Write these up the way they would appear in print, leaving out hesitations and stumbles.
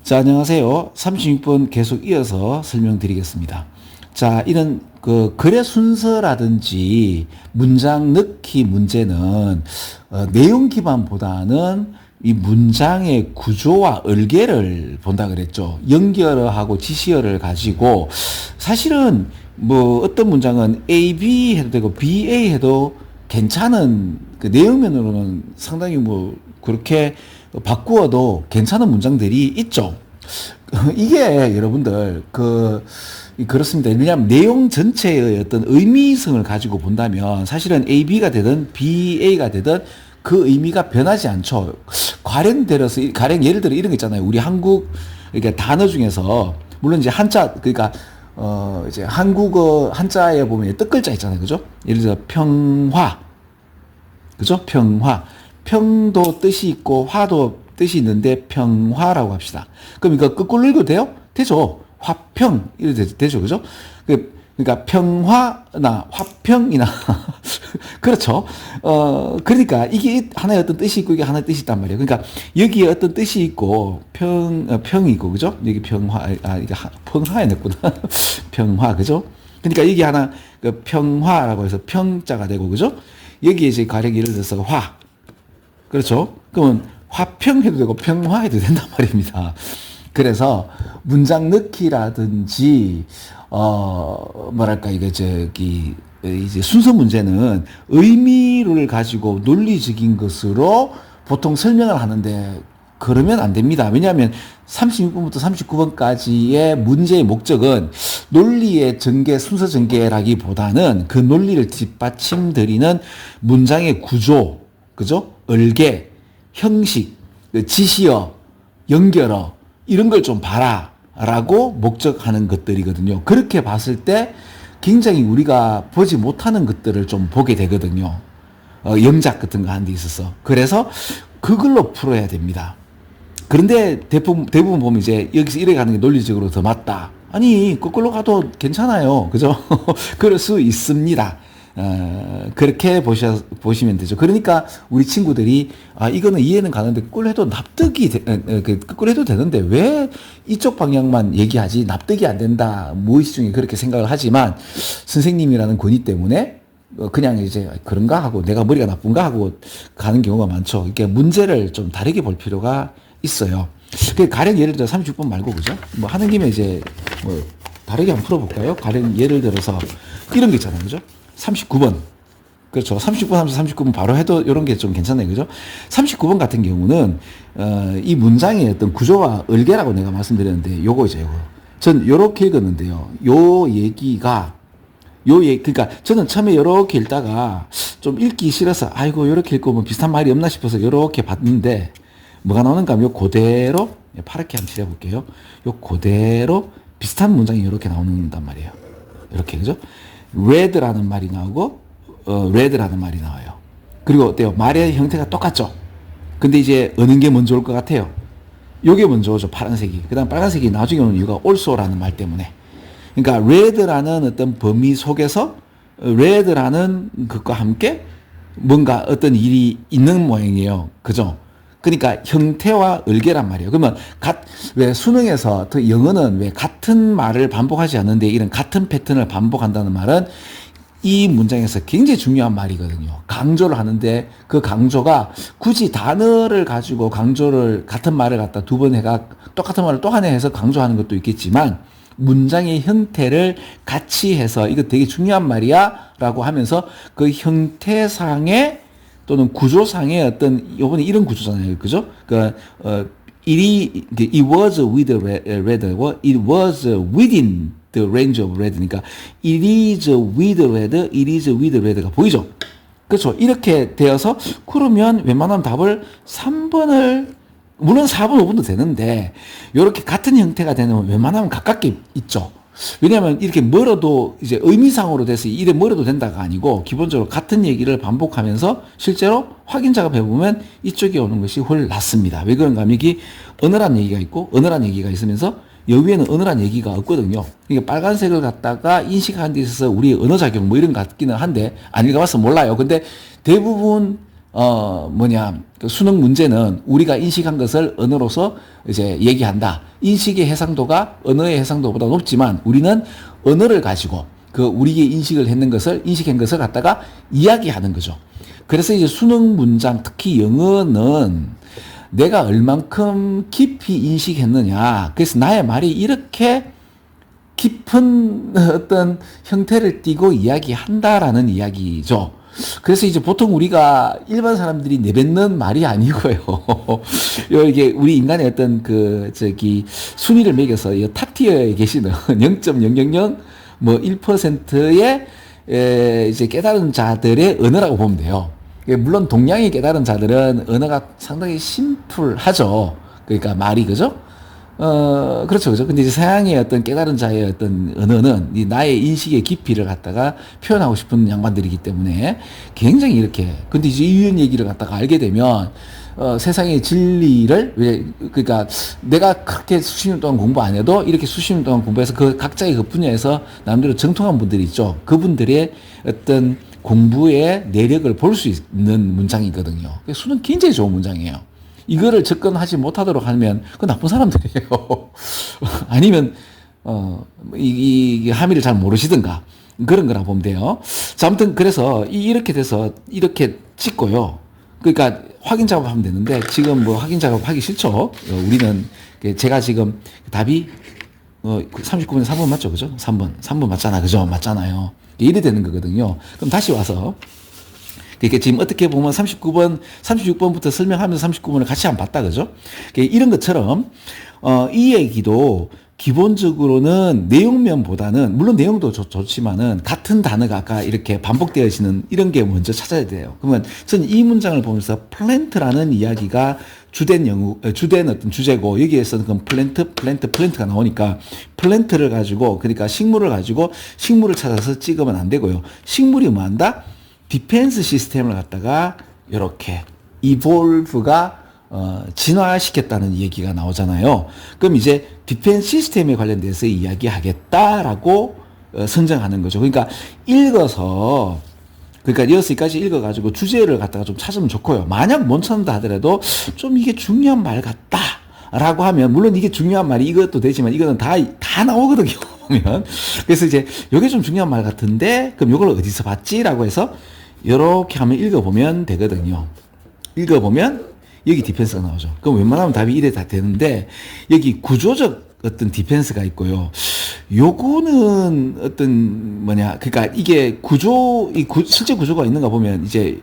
자, 안녕하세요. 36번 계속 이어서 설명드리겠습니다. 자, 이런 글의 순서라든지 문장 넣기 문제는 내용 기반보다는 이 문장의 구조와 얼개를 본다 그랬죠. 연결어하고 지시어를 가지고 사실은 뭐 어떤 문장은 A, B 해도 되고 B, A 해도 괜찮은 그 내용면으로는 상당히 뭐 그렇게 바꾸어도 괜찮은 문장들이 있죠. 이게 여러분들 그렇습니다. 왜냐하면 내용 전체의 어떤 의미성을 가지고 본다면 사실은 A, B가 되든 B, A가 되든 그 의미가 변하지 않죠. 가령 예를 들어 이런 거 있잖아요. 우리 한국 그러니까 단어 중에서 물론 이제 한자 그러니까 이제 한국어 한자에 보면 뜻글자 있잖아요. 그죠? 예를 들어 평화. 그죠? 평화. 평도 뜻이 있고 화도 뜻이 있는데 평화라고 합시다. 그럼 이거 거꾸로 읽어도 돼요? 되죠. 화평 이렇게 되죠. 그죠? 그러니까 평화나 화평이나 그렇죠. 그러니까 이게 하나의 어떤 뜻이 있고 이게 하나의 뜻이 있단 말이에요. 그러니까 여기에 어떤 뜻이 있고 평이 있고 그죠? 여기 평화 이게 평화에 넣구나. 평화 그죠? 그러니까 여기 하나 그 평화라고 해서 평자가 되고 그죠? 여기에 이제 가령 예를 들어서 화 그렇죠? 그러면 화평해도 되고 평화해도 된단 말입니다. 그래서 문장 넣기라든지 뭐랄까 이게 이제 순서 문제는 의미를 가지고 논리적인 것으로 보통 설명을 하는데 그러면 안 됩니다. 왜냐하면 36번부터 39번까지의 문제의 목적은 논리의 전개, 순서 전개라기보다는 그 논리를 뒷받침드리는 문장의 구조, 그죠? 얼개, 형식, 지시어, 연결어 이런 걸 좀 봐라 라고 목적하는 것들이거든요. 그렇게 봤을 때 굉장히 우리가 보지 못하는 것들을 좀 보게 되거든요. 영작 같은 거 하는 데 있어서. 그래서 그걸로 풀어야 됩니다. 그런데 대부분 보면 이제 여기서 이래 가는 게 논리적으로 더 맞다. 아니, 거꾸로 가도 괜찮아요. 그죠? 그럴 수 있습니다. 그렇게 보시면 되죠. 그러니까 우리 친구들이 이거는 이해는 가는데 거꾸로 해도 거꾸로 해도 되는데 왜 이쪽 방향만 얘기하지 납득이 안 된다. 무의식 중에 그렇게 생각을 하지만 선생님이라는 권위 때문에 그냥 이제 그런가 하고 내가 머리가 나쁜가 하고 가는 경우가 많죠. 이렇게 문제를 좀 다르게 볼 필요가 있어요. 가령 예를 들어 30번 말고 그죠? 뭐 하는 김에 이제 뭐 다르게 한번 풀어볼까요? 가령 예를 들어서 이런 게 있잖아요. 그죠? 39번. 그렇죠. 39번 하면서 39번 바로 해도 이런 게 좀 괜찮네요. 그죠? 39번 같은 경우는, 이 문장의 어떤 구조와 얼개라고 내가 말씀드렸는데, 요거죠, 요거. 전 요렇게 읽었는데요. 그러니까 저는 처음에 요렇게 읽다가 좀 읽기 싫어서, 아이고, 요렇게 읽고 뭐 비슷한 말이 없나 싶어서 요렇게 봤는데, 뭐가 나오는가 하면 요 그대로, 파랗게 한번 칠해볼게요. 요 그대로 비슷한 문장이 요렇게 나오는단 말이에요. 이렇게, 그죠? red라는 말이 나오고 red라는 말이 나와요. 그리고 어때요? 말의 형태가 똑같죠? 근데 이제 어느 게 먼저 올 것 같아요? 요게 먼저 오죠. 파란색이. 그 다음 빨간색이 나중에 오는 이유가 also라는 말 때문에. 그러니까 red라는 어떤 범위 속에서 red라는 것과 함께 뭔가 어떤 일이 있는 모양이에요. 그죠? 그러니까 형태와 얼개란 말이에요. 그러면 왜 수능에서 영어는 왜 같은 말을 반복하지 않는데 이런 같은 패턴을 반복한다는 말은 이 문장에서 굉장히 중요한 말이거든요. 강조를 하는데 그 강조가 굳이 단어를 가지고 같은 말을 갖다 두 번 해가 똑같은 말을 또 하나 해서 강조하는 것도 있겠지만 문장의 형태를 같이 해서 이거 되게 중요한 말이야 라고 하면서 그 형태상의 또는 구조상의 요번에 이런 구조잖아요. 그죠? it was with red, it was within the range of red. 그러니까, it is with red, it is with red가 보이죠? 그렇죠? 이렇게 되어서, 그러면 웬만하면 답을 3번을, 물론 4번, 5번도 되는데, 요렇게 같은 형태가 되는 웬만하면 가깝게 있죠? 왜냐하면 이렇게 멀어도 이제 의미상으로 돼서 이래 멀어도 된다가 아니고 기본적으로 같은 얘기를 반복하면서 실제로 확인 작업해 보면 이쪽에 오는 것이 훨 낫습니다. 왜 그런가 하면 여기 어느란 얘기가 있고 어느란 얘기가 있으면서 여기에는 어느란 얘기가 없거든요. 그러니까 빨간색을 갖다가 인식하는 데 있어서 우리 언어작용 뭐 이런 것 같기는 한데 안 읽어봐서 몰라요. 근데 대부분 그 수능 문제는 우리가 인식한 것을 언어로서 이제 얘기한다. 인식의 해상도가 언어의 해상도보다 높지만 우리는 언어를 가지고 그 우리의 인식한 것을 갖다가 이야기하는 거죠. 그래서 이제 수능 문장, 특히 영어는 내가 얼만큼 깊이 인식했느냐. 그래서 나의 말이 이렇게 깊은 어떤 형태를 띠고 이야기한다라는 이야기죠. 그래서 이제 보통 우리가 일반 사람들이 내뱉는 말이 아니고요. 이게 우리 인간의 어떤 순위를 매겨서 이 탑티어에 계시는 0.000 뭐 1%의 이제 깨달은 자들의 언어라고 보면 돼요. 물론 동양의 깨달은 자들은 언어가 상당히 심플하죠. 그러니까 말이, 그죠? 그렇죠, 그죠? 근데 이제 서양의 어떤 깨달은 자의 어떤 언어는 이 나의 인식의 깊이를 갖다가 표현하고 싶은 양반들이기 때문에 굉장히 이렇게, 근데 이제 이런 얘기를 갖다가 알게 되면, 세상의 진리를, 그러니까 내가 그렇게 수십 년 동안 공부 안 해도 이렇게 수십 년 동안 공부해서 그 각자의 그 분야에서 나름대로 정통한 분들이 있죠. 그분들의 어떤 공부의 내력을 볼 수 있는 문장이거든요. 수는 굉장히 좋은 문장이에요. 이거를 접근하지 못하도록 하면 그 나쁜 사람들이에요. 아니면 이 함의를 잘 모르시든가 그런 거라 보면 돼요. 자, 아무튼 그래서 이렇게 돼서 이렇게 찍고요. 그러니까 확인 작업하면 되는데 지금 뭐 확인 작업하기 싫죠. 우리는 제가 지금 답이 39분에 3번 맞죠, 그죠? 3번 맞잖아, 그죠? 맞잖아요. 이래 되는 거거든요. 그럼 다시 와서. 그러니까 지금 어떻게 보면 36번부터 설명하면서 39번을 같이 한번 봤다, 그죠? 이런 것처럼, 이 얘기도 기본적으로는 내용면보다는, 물론 내용도 좋지만은, 같은 단어가 아까 이렇게 반복되어지는 이런 게 먼저 찾아야 돼요. 그러면 저는 이 문장을 보면서 플랜트라는 이야기가 주된 어떤 주제고, 여기에서는 그럼 플랜트가 나오니까, 플랜트를 가지고, 그러니까 식물을 가지고 식물을 찾아서 찍으면 안 되고요. 식물이 뭐 한다? 디펜스 시스템을 갖다가 이렇게 이볼브가 진화시켰다는 얘기가 나오잖아요. 그럼 이제 디펜스 시스템에 관련돼서 이야기하겠다라고 선정하는 거죠. 그러니까 읽어서 그러니까 6시까지 읽어가지고 주제를 갖다가 좀 찾으면 좋고요. 만약 못 찾는다 하더라도 좀 이게 중요한 말 같다 라고 하면, 물론 이게 중요한 말이 이것도 되지만 이거는 다 나오거든요. 보면. 그래서 이제 이게 좀 중요한 말 같은데 그럼 이걸 어디서 봤지? 라고 해서 이렇게 하면 읽어보면 되거든요. 읽어보면 여기 디펜스가 나오죠. 그럼 웬만하면 답이 이래 다 되는데 여기 구조적 어떤 디펜스가 있고요. 요거는 어떤 그러니까 이게 실제 구조가 있는가 보면 이제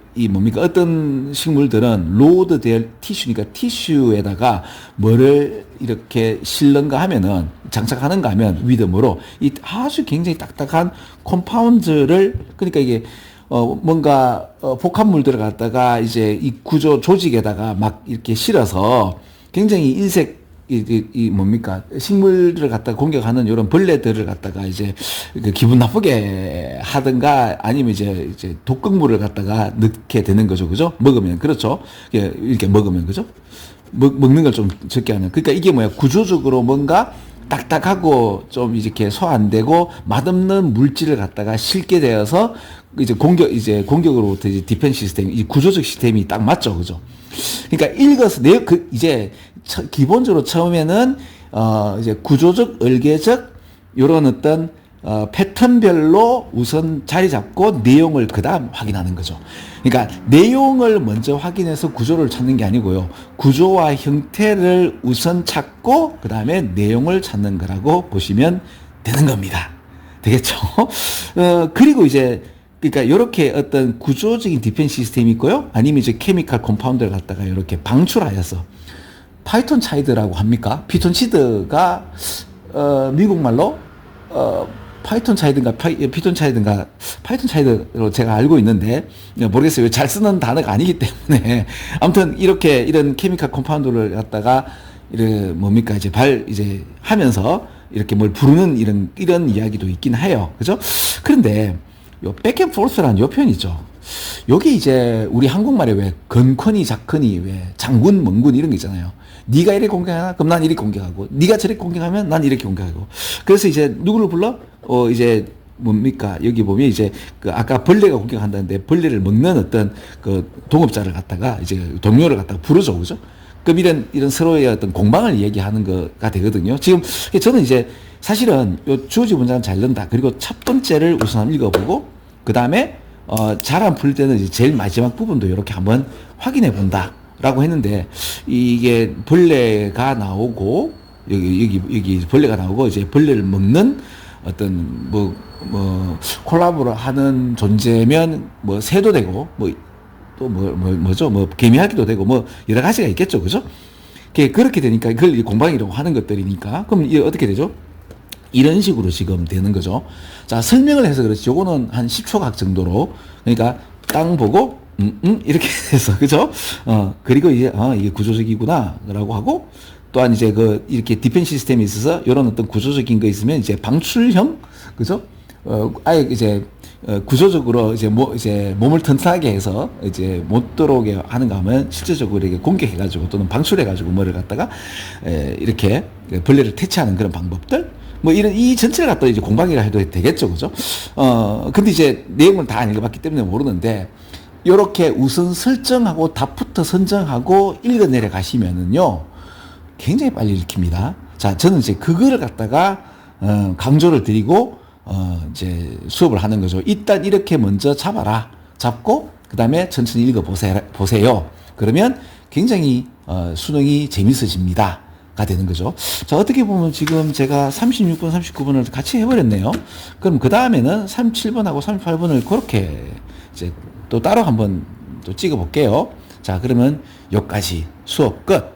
어떤 식물들은 로드 될 티슈니까 티슈에다가 뭐를 이렇게 실는가 하면은 장착하는가 하면 위드모로 이 아주 굉장히 딱딱한 컴파운드를, 그러니까 이게 복합물들을 갖다가 이제 이 구조 조직에다가 막 이렇게 실어서 굉장히 인색 식물들을 갖다가 공격하는 이런 벌레들을 갖다가 이제 기분 나쁘게 하든가 아니면 이제 독극물을 갖다가 넣게 되는 거죠. 그죠? 먹으면. 그렇죠? 이렇게 먹으면. 그죠? 먹는 걸 좀 적게 하는. 그러니까 이게 구조적으로 뭔가 딱딱하고 좀 이렇게 소 안 되고 맛없는 물질을 갖다가 실게 되어서 공격으로부터 이제 디펜스 시스템, 이 구조적 시스템이 딱 맞죠. 그죠? 그러니까 읽어서 이제 기본적으로 처음에는 이제 구조적, 얼개적 요런 어떤 패턴별로 우선 자리 잡고 내용을 그다음 확인하는 거죠. 그러니까 내용을 먼저 확인해서 구조를 찾는 게 아니고요. 구조와 형태를 우선 찾고 그다음에 내용을 찾는 거라고 보시면 되는 겁니다. 되겠죠? 그리고 이제 그러니까 이렇게 어떤 구조적인 디펜스 시스템이 있고요. 아니면 이제 케미칼 컴파운드를 갖다가 이렇게 방출하여서 파이톤 차이드라고 합니까? 피톤 치드가 미국 말로 파이톤 차이드로 제가 알고 있는데 모르겠어요. 잘 쓰는 단어가 아니기 때문에 아무튼 이런 케미칼 컴파운드를 갖다가 이제 하면서 이렇게 뭘 부르는 이런 이야기도 있긴 해요. 그죠? 그런데 요 백앤포스라는 요 표현 있죠. 요게 이제 우리 한국말에 왜 건커니 작커니 왜 장군 멍군 이런 게 있잖아요. 네가 이렇게 공격하나? 그럼 난 이렇게 공격하고, 네가 저렇게 공격하면 난 이렇게 공격하고. 그래서 이제 누구를 불러? 이제 뭡니까? 여기 보면 이제 그 아까 벌레가 공격한다는데 벌레를 먹는 어떤 그 동업자를 갖다가 이제 동료를 갖다가 부르죠. 그죠? 그럼 이런 서로의 어떤 공방을 얘기하는 거가 되거든요. 지금 저는 이제 사실은 요 주어지 문장은 잘 넣는다. 그리고 첫 번째를 우선 한번 읽어보고 그 다음에 잘 안 풀 때는 이제 제일 마지막 부분도 이렇게 한번 확인해 본다라고 했는데 이게 벌레가 나오고 여기 벌레가 나오고 이제 벌레를 먹는 어떤 콜라보를 하는 존재면 뭐 새도 되고 또 뭐죠? 개미핥기도 되고 여러 가지가 있겠죠. 그죠? 그렇게 되니까 그걸 공방이라고 하는 것들이니까 그럼 이게 어떻게 되죠? 이런 식으로 지금 되는 거죠. 자, 설명을 해서 그렇지. 요거는 한 10초 각 정도로. 그러니까 땅 보고 이렇게 해서 그죠? 그리고 이제 이게 구조적이구나라고 하고 또한 이제 이렇게 디펜스 시스템이 있어서 이런 어떤 구조적인 거 있으면 이제 방출형 그죠? 아예 이제 구조적으로 이제 몸을 튼튼하게 해서 이제 못 들어오게 하는가 하면 실제적으로 이렇게 공격해가지고 또는 방출해가지고 뭐를 갖다가 이렇게 벌레를 퇴치하는 그런 방법들 이 전체를 갖다 이제 공방이라 해도 되겠죠. 그죠? 근데 이제 내용을 다 안 읽어봤기 때문에 모르는데 요렇게 우선 설정하고 답부터 선정하고 읽어내려 가시면은요 굉장히 빨리 읽힙니다. 자, 저는 이제 그거를 갖다가 강조를 드리고 이제 수업을 하는 거죠. 일단 이렇게 먼저 잡아라. 잡고 그다음에 천천히 읽어 보세요. 그러면 굉장히 수능이 재밌어집니다. 가 되는 거죠. 자, 어떻게 보면 지금 제가 36번, 39번을 같이 해버렸네요. 그럼 그 다음에는 37번하고 38번을 그렇게 이제 또 따로 한번 또 찍어 볼게요. 자, 그러면 여기까지 수업 끝.